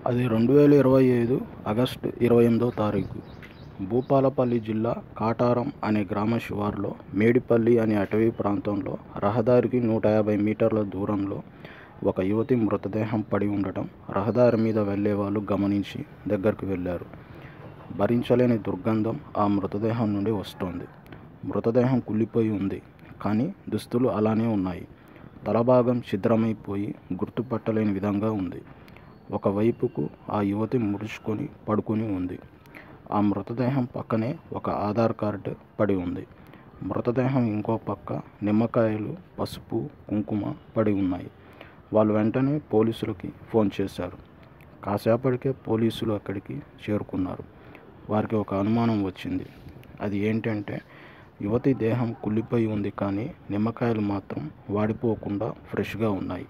అది 2025 ఆగస్టు 28వ తారీఖు. భూపాలపల్లి జిల్లా కాటారం అనే గ్రామ శివారులో మేడిపల్లి అనే అటవీ ప్రాంతంలో రహదారికి 150 మీటర్ల దూరంలో ఒక యువతి మృతదేహం పడి ఉండటం రహదారి మీద వెళ్లే వాళ్ళు గమనించి దగ్గరకు వెళ్ళారు. భరించలేని దుర్గంధం ఆ మృతదేహం నుండి వస్తోంది. మృతదేహం కుళ్ళిపోయి ఉంది, కానీ దుస్తులు అలానే ఉన్నాయి. తలభాగం ఛిద్రమైపోయి గుర్తుపట్టలేని విధంగా ఉంది. ఒకవైపుకు ఆ యువతి ముడుచుకొని పడుకొని ఉంది. ఆ మృతదేహం పక్కనే ఒక ఆధార్ కార్డు పడి ఉంది. మృతదేహం ఇంకో పక్క నిమ్మకాయలు, పసుపు, కుంకుమ పడి ఉన్నాయి. వాళ్ళు వెంటనే పోలీసులకి ఫోన్ చేశారు. కాసేపటికే పోలీసులు అక్కడికి చేరుకున్నారు. వారికి ఒక అనుమానం వచ్చింది. అది ఏంటంటే, యువతి దేహం కుళ్ళిపోయి ఉంది, కానీ నిమ్మకాయలు మాత్రం వాడిపోకుండా ఫ్రెష్గా ఉన్నాయి.